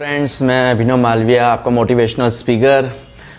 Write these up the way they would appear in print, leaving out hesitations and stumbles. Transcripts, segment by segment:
Friends, मैं अभिनव मालविया, आपका motivational speaker.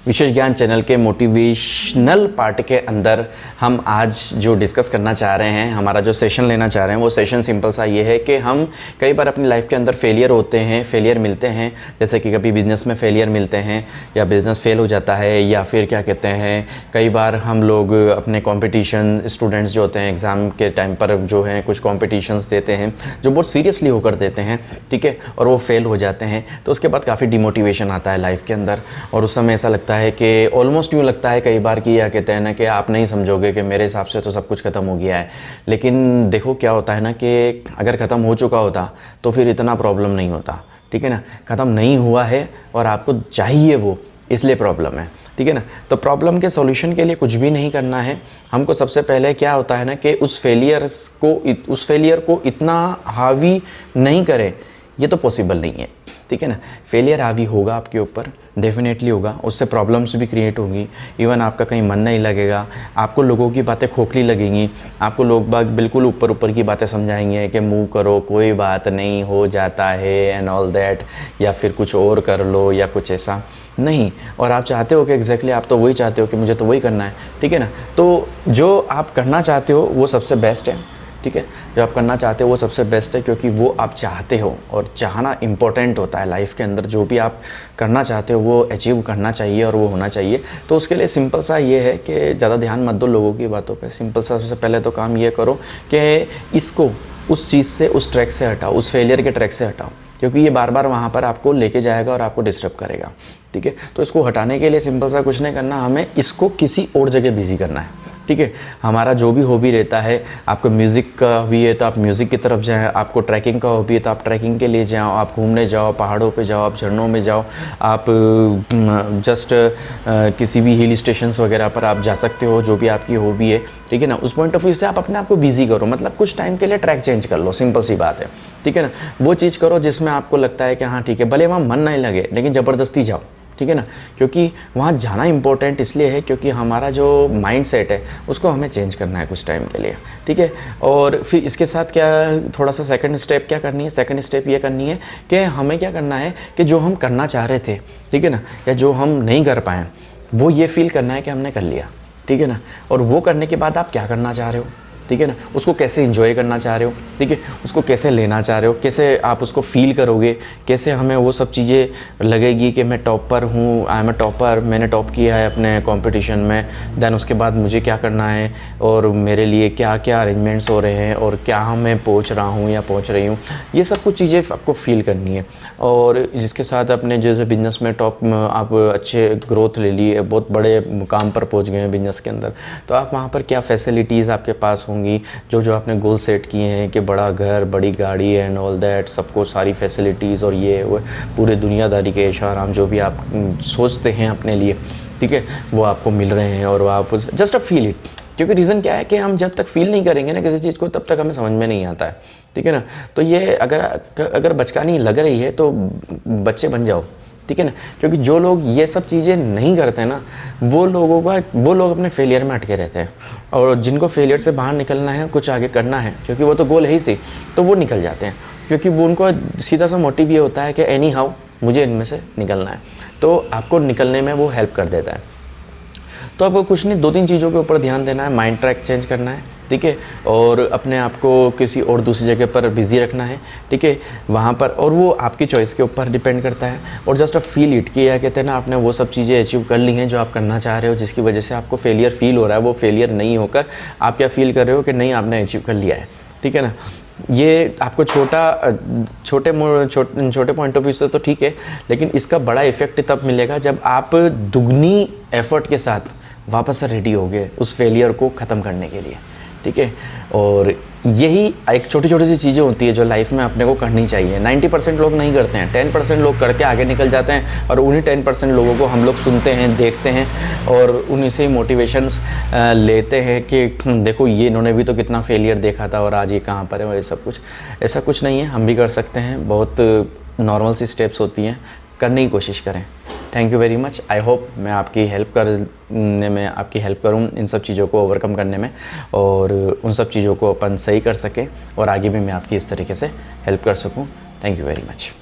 विशेष ज्ञान चैनल के मोटिवेशनल पार्ट के अंदर हम आज जो डिस्कस करना चाह रहे हैं, हमारा जो सेशन लेना चाह रहे हैं, वो सेशन सिंपल सा ये है कि हम कई बार अपनी लाइफ के अंदर फेलियर होते हैं, फेलियर मिलते हैं। जैसे कि कभी बिज़नेस में फेलियर मिलते हैं या बिज़नेस फेल हो जाता है, या फिर क्या कहते हैं, कई बार हम लोग अपने कंपटीशन स्टूडेंट्स जो होते हैं एग्ज़ाम के टाइम पर जो हैं कुछ कॉम्पिटिशन्स देते हैं जो बहुत सीरियसली होकर देते हैं, ठीक है, और वो फेल हो जाते हैं। तो उसके बाद काफ़ी डिमोटिवेशन आता है लाइफ के अंदर, और उस समय ऐसा लगता है कि ऑलमोस्ट यूँ लगता है कई बार कि या कहते हैं ना कि आप नहीं समझोगे कि मेरे हिसाब से तो सब कुछ ख़त्म हो गया है। लेकिन देखो क्या होता है ना कि अगर ख़त्म हो चुका होता तो फिर इतना प्रॉब्लम नहीं होता, ठीक है ना। ख़त्म नहीं हुआ है और आपको चाहिए वो, इसलिए प्रॉब्लम है, ठीक है ना। तो प्रॉब्लम के सॉल्यूशन के लिए कुछ भी नहीं करना है हमको। सबसे पहले क्या होता है ना कि उस फेलियर को इतना हावी नहीं करें, ये तो पॉसिबल नहीं है, ठीक है ना। फेलियर हावी होगा आपके ऊपर, डेफिनेटली होगा, उससे प्रॉब्लम्स भी क्रिएट होंगी। इवन आपका कहीं मन नहीं लगेगा, आपको लोगों की बातें खोखली लगेंगी, आपको लोग बाग बिल्कुल ऊपर की बातें समझाएंगे कि मूव करो, कोई बात नहीं, हो जाता है एंड ऑल दैट, या फिर कुछ और कर लो या कुछ ऐसा नहीं। और आप चाहते हो कि एग्जैक्टली आप तो वही चाहते हो कि मुझे तो वही करना है, ठीक है ना। तो जो आप करना चाहते हो वो सबसे बेस्ट है, ठीक है। जो आप करना चाहते हो वो सबसे बेस्ट है, क्योंकि वो आप चाहते हो, और चाहना इम्पोर्टेंट होता है लाइफ के अंदर। जो भी आप करना चाहते हो वो अचीव करना चाहिए और वो होना चाहिए। तो उसके लिए सिंपल सा ये है कि ज़्यादा ध्यान मत दो लोगों की बातों पे। सिंपल सा सबसे पहले तो काम ये करो कि इसको उस चीज़ से, उस ट्रैक से हटाओ, उस फेलियर के ट्रैक से हटाओ, क्योंकि ये बार बार वहाँ पर आपको लेके जाएगा और आपको डिस्टर्ब करेगा, ठीक है। तो इसको हटाने के लिए सिंपल सा कुछ नहीं करना, हमें इसको किसी और जगह बिजी करना है, ठीक है। हमारा जो भी हॉबी रहता है, आपको म्यूज़िक का हॉबी है तो आप म्यूज़िक की तरफ जाएं, आपको ट्रैकिंग का हॉबी है तो आप ट्रैकिंग के लिए जाओ, आप घूमने जाओ, पहाड़ों पे जाओ, आप झरनों में जाओ, आप जस्ट किसी भी हिल स्टेशंस वगैरह पर आप जा सकते हो, जो भी आपकी हॉबी है, ठीक है ना। उस पॉइंट ऑफ व्यू से आप अपने आप को बिजी करो, मतलब कुछ टाइम के लिए ट्रैक चेंज कर लो, सिंपल सी बात है, ठीक है ना। वो चीज़ करो जिसमें आपको लगता है कि हाँ ठीक है, भले वहाँ मन नहीं लगे लेकिन ज़बरदस्ती जाओ, ठीक है ना। क्योंकि वहाँ जाना इम्पोर्टेंट इसलिए है क्योंकि हमारा जो माइंड सेट है उसको हमें चेंज करना है कुछ टाइम के लिए, ठीक है। और फिर इसके साथ क्या थोड़ा सा सेकंड स्टेप क्या करनी है, सेकंड स्टेप ये करनी है कि हमें क्या करना है कि जो हम करना चाह रहे थे, ठीक है ना, या जो हम नहीं कर पाए, वो ये फील करना है कि हमने कर लिया, ठीक है ना। और वो करने के बाद आप क्या करना चाह रहे हो, ठीक है ना, उसको कैसे एंजॉय करना चाह रहे हो, ठीक है, उसको कैसे लेना चाह रहे हो, कैसे आप उसको फील करोगे, कैसे हमें वो सब चीज़ें लगेगी कि मैं टॉपर हूँ, आई एम अ टॉपर, मैंने टॉप किया है अपने कंपटीशन में, देन उसके बाद मुझे क्या करना है और मेरे लिए क्या क्या अरेंजमेंट्स हो रहे हैं और क्या मैं पहुँच रहा हूँ या पहुँच रही हूँ, ये सब कुछ चीज़ें आपको फील करनी है। और जिसके साथ अपने जैसे बिजनेस में टॉप आप अच्छे ग्रोथ ले लिए, बहुत बड़े मुकाम पर पहुँच गए हैं बिजनेस के अंदर, तो आप वहाँ पर क्या फैसिलिटीज़ आपके पास होंगी, जो आपने गोल सेट किए हैं कि बड़ा घर, बड़ी गाड़ी एंड ऑल दैट, सबको सारी फैसिलिटीज़ और ये वो पूरे दुनियादारी के ऐशो आराम जो भी आप सोचते हैं अपने लिए, ठीक है, वो आपको मिल रहे हैं। और आप जस्ट अ फील इट, क्योंकि रीज़न क्या है कि हम जब तक फील नहीं करेंगे ना किसी चीज़ को, तब तक हमें समझ में नहीं आता है, ठीक है ना। तो ये अगर बचकानी लग रही है तो बच्चे बन जाओ, ठीक है ना। क्योंकि जो लोग ये सब चीज़ें नहीं करते ना, वो लोग अपने फेलियर में अटके रहते हैं, और जिनको फेलियर से बाहर निकलना है, कुछ आगे करना है, क्योंकि वो तो गोल है ही सी, तो वो निकल जाते हैं, क्योंकि वो उनको सीधा सा मोटिव ये होता है कि एनी हाउ मुझे इनमें से निकलना है, तो आपको निकलने में वो हेल्प कर देता है। तो आपको कुछ नहीं, 2-3 चीज़ों के ऊपर ध्यान देना है, माइंड ट्रैक चेंज करना है, ठीक है, और अपने आप को किसी और दूसरी जगह पर बिज़ी रखना है, ठीक है, वहाँ पर, और वो आपकी चॉइस के ऊपर डिपेंड करता है। और जस्ट अ फील इट, कि क्या कहते हैं ना, आपने वो सब चीज़ें अचीव कर ली हैं जो आप करना चाह रहे हो, जिसकी वजह से आपको फेलियर फील हो रहा है, वो फेलियर नहीं होकर आप क्या फील कर रहे हो कि नहीं, आपने अचीव कर लिया है, ठीक है ना। ये आपको छोटे पॉइंट ऑफ व्यू से तो ठीक है, लेकिन इसका बड़ा इफेक्ट तब मिलेगा जब आप दुगनी एफर्ट के साथ वापस से रेडी होगे उस फेलियर को ख़त्म करने के लिए, ठीक है। और यही एक छोटी छोटी सी चीज़ें होती है जो लाइफ में अपने को करनी चाहिए। 90% लोग नहीं करते हैं, 10% लोग करके आगे निकल जाते हैं, और उन्हीं 10% लोगों को हम लोग सुनते हैं, देखते हैं, और उन्हीं से ही मोटिवेशंस लेते हैं कि देखो ये इन्होंने भी तो कितना फेलियर देखा था और आज ये कहाँ पर है, और ये सब कुछ। ऐसा कुछ नहीं है, हम भी कर सकते हैं, बहुत नॉर्मल सी स्टेप्स होती हैं, करने की कोशिश करें। Thank you very much. I hope मैं आपकी हेल्प करूं इन सब चीज़ों को ओवरकम करने में, और उन सब चीज़ों को अपन सही कर सकें, और आगे भी मैं आपकी इस तरीके से हेल्प कर सकूं। Thank you very much.